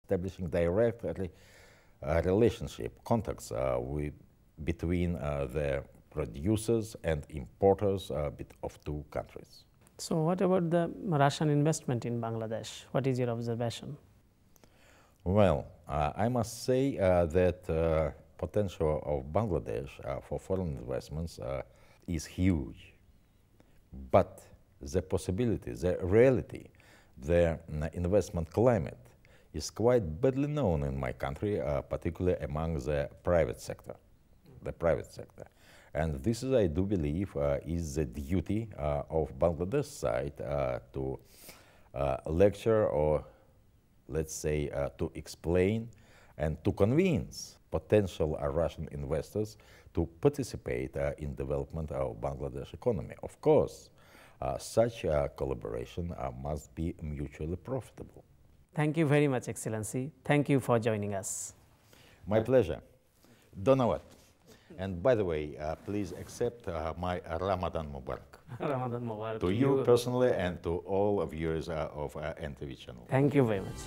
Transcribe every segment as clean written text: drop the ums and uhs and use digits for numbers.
establishing direct relationship, contacts between the producers and importers of two countries. So what about the Russian investment in Bangladesh? What is your observation? Well, I must say that potential of Bangladesh for foreign investments is huge. But the possibility, the reality, the investment climate is quite badly known in my country, particularly among the private sector. And this is, I do believe, is the duty of Bangladesh side to lecture, or let's say to explain and to convince potential Russian investors to participate in development of Bangladesh economy. Of course, such collaboration must be mutually profitable. Thank you very much, Excellency. Thank you for joining us. My pleasure. Donawat. And by the way, please accept my Ramadan Mubarak. Ramadan Mubarak. To you personally and to all viewers of NTV channel. Thank you very much.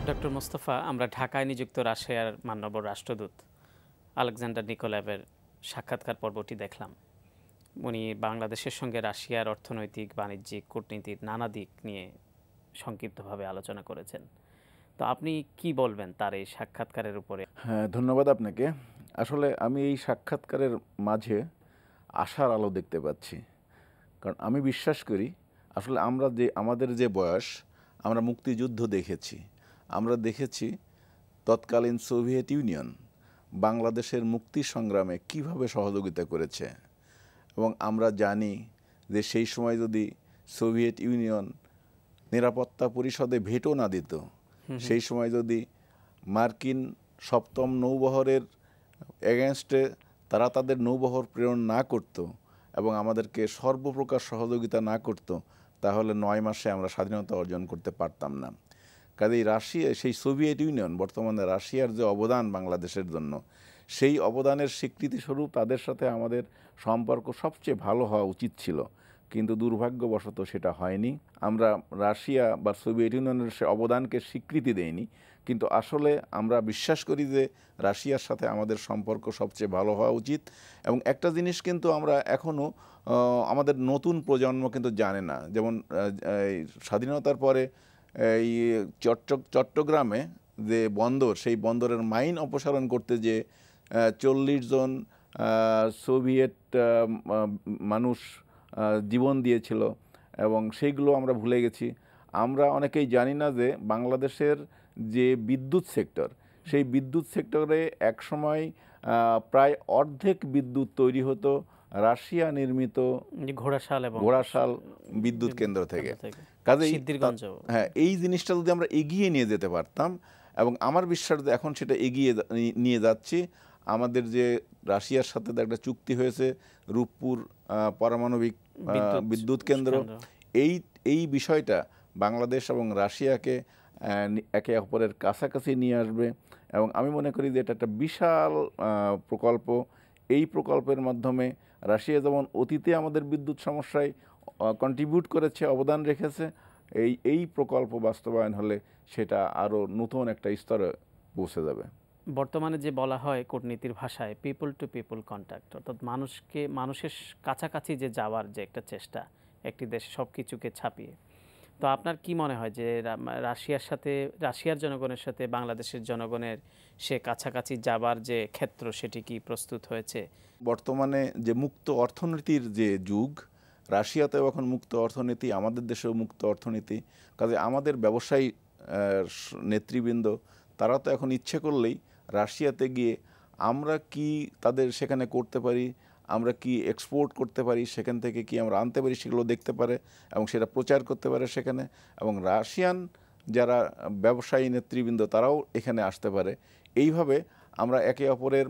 Doctor Mostafa, আমরা ঢাকায় নিযুক্ত রাশিয়ার মাননীয় রাষ্ট্রদূত Alexander নিকোলায়েভের সাক্ষাৎকার পর্বটি দেখলাম। উনি বাংলাদেশের সঙ্গে রাশিয়ার অর্থনৈতিক, বাণিজ্যিক, কূটনীতির নানা দিক নিয়ে সংক্ষিপ্তভাবে আলোচনা করেছেন। তো আপনি কি বলবেন তার এই সাক্ষাৎকারের উপরে? হ্যাঁ, ধন্যবাদ আপনাকে। আসলে আমি এই সাক্ষাৎকারের মাঝে আশার আলো দেখতে পাচ্ছি, কারণ আমি বিশ্বাস করি আসলে আমাদের যে বয়স, আমরা মুক্তিযুদ্ধ দেখেছি, আমরা দেখেছি তৎকালীন সোভিয়েত ইউনিয়ন বাংলাদেশের মুক্তি সংগ্রামে কিভাবে সহযোগিতা করেছে, এবং আমরা জানি যে সেই সময় যদি সোভিয়েত ইউনিয়ন নিরাপত্তা পরিষদে ভেটো না দিত, সেই সময় যদি মার্কিন সপ্তম নৌবহরের এগেনস্টে তারা তাদের নৌবহর প্রেরণ না করত এবং আমাদেরকে সর্বপ্রকার সহযোগিতা না করত, তাহলে 9 মাসে আমরা স্বাধীনতা অর্জন করতে পারতাম না। কাজেই রাশিয়া, সেই সোভিয়েত ইউনিয়ন, বর্তমানে রাশিয়ার যে অবদান বাংলাদেশের জন্য, সেই অবদানের স্বীকৃতিস্বরূপ তাদের সাথে আমাদের সম্পর্ক সবচেয়ে ভালো হওয়া উচিত ছিল, কিন্তু দুর্ভাগ্যবশত সেটা হয়নি। আমরা রাশিয়া বা সোভিয়েত ইউনিয়নের সে অবদানকে স্বীকৃতি দেইনি, কিন্তু আসলে আমরা বিশ্বাস করি যে রাশিয়ার সাথে আমাদের সম্পর্ক সবচেয়ে ভালো হওয়া উচিত। এবং একটা জিনিস কিন্তু আমরা এখনও আমাদের নতুন প্রজন্ম কিন্তু জানে না, যেমন স্বাধীনতার পরে এই চট্টগ্রামে যে বন্দর, সেই বন্দরের মাইন অপসারণ করতে যে 40 জন সোভিয়েত মানুষ জীবন দিয়েছিল, এবং সেইগুলো আমরা ভুলে গেছি। আমরা অনেকেই জানি না যে বাংলাদেশের যে বিদ্যুৎ সেক্টর, সেই বিদ্যুৎ সেক্টরে একসময় প্রায় অর্ধেক বিদ্যুৎ তৈরি হতো রাশিয়া নির্মিত ঘোড়াশাল বিদ্যুৎ কেন্দ্র থেকে। কাজেই হ্যাঁ, এই জিনিসটা যদি আমরা এগিয়ে নিয়ে যেতে পারতাম, এবং আমার বিশ্বাস যে এখন সেটা এগিয়ে নিয়ে যাচ্ছি। আমাদের যে রাশিয়ার সাথে একটা চুক্তি হয়েছে, রূপপুর পারমাণবিক বিদ্যুৎ কেন্দ্র, এই বিষয়টা বাংলাদেশ এবং রাশিয়াকে একে অপরের কাছাকাছি নিয়ে আসবে, এবং আমি মনে করি যে এটা একটা বিশাল প্রকল্প। এই প্রকল্পের মাধ্যমে রাশিয়া যেমন অতীতে আমাদের বিদ্যুৎ সমস্যায় কন্ট্রিবিউট করেছে, অবদান রেখেছে, এই প্রকল্প বাস্তবায়ন হলে সেটা আরও নতুন একটা স্তরে পৌঁছে যাবে। বর্তমানে যে বলা হয় কূটনীতির ভাষায় পিপল টু পিপল কন্ট্যাক্ট, অর্থাৎ মানুষের কাছাকাছি যে যাওয়ার যে একটা চেষ্টা একটি দেশে সব কিছুকে ছাপিয়ে, তো আপনার কি মনে হয় যে রাশিয়ার জনগণের সাথে বাংলাদেশের জনগণের সে কাছাকাছি যাবার যে ক্ষেত্র, সেটি কি প্রস্তুত হয়েছে? বর্তমানে যে মুক্ত অর্থনীতির যে যুগ, রাশিয়াতেও এখন মুক্ত অর্থনীতি, আমাদের দেশেও মুক্ত অর্থনীতি। কাজে আমাদের ব্যবসায়ী নেতৃবৃন্দ তারা তো এখন ইচ্ছে করলেই রাশিয়াতে গিয়ে আমরা কি তাদের সেখানে করতে পারি, আমরা কি এক্সপোর্ট করতে পারি, সেখান থেকে কি আমরা আনতে পারি, সেগুলো দেখতে পারে এবং সেটা প্রচার করতে পারে সেখানে। এবং রাশিয়ান যারা ব্যবসায়ী নেতৃবৃন্দ তারাও এখানে আসতে পারে। এইভাবে আমরা একে অপরের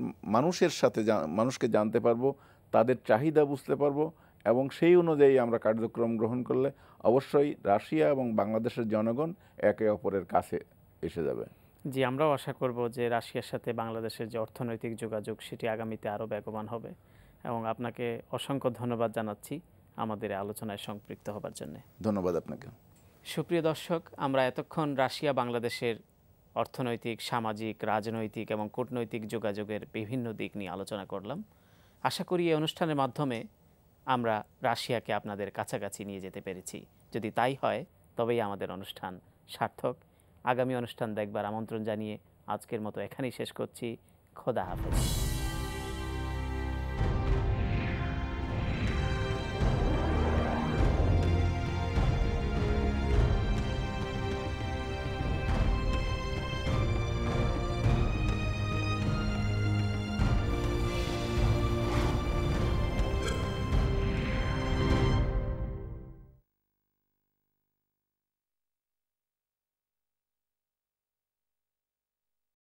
মানুষকে জানতে পারবো, তাদের চাহিদা বুঝতে পারবো, এবং সেই অনুযায়ী আমরা কার্যক্রম গ্রহণ করলে অবশ্যই রাশিয়া এবং বাংলাদেশের জনগণ একে অপরের কাছে এসে যাবে। জি, আমরাও আশা করব যে রাশিয়ার সাথে বাংলাদেশের যে অর্থনৈতিক যোগাযোগ সেটি আগামীতে আরও বেগবান হবে, এবং আপনাকে অসংখ্য ধন্যবাদ জানাচ্ছি আমাদের আলোচনায় সম্পৃক্ত হবার জন্য। ধন্যবাদ আপনাকে। সুপ্রিয় দর্শক, আমরা এতক্ষণ রাশিয়া বাংলাদেশের অর্থনৈতিক, সামাজিক, রাজনৈতিক এবং কূটনৈতিক যোগাযোগের বিভিন্ন দিক নিয়ে আলোচনা করলাম। আশা করি এই অনুষ্ঠানের মাধ্যমে আমরা রাশিয়াকে আপনাদের কাছাকাছি নিয়ে যেতে পেরেছি। যদি তাই হয় তবেই আমাদের অনুষ্ঠান সার্থক। আগামী অনুষ্ঠান দেখবার আমন্ত্রণ জানিয়ে আজকের মতো এখানেই শেষ করছি। খোদা হাফেজ।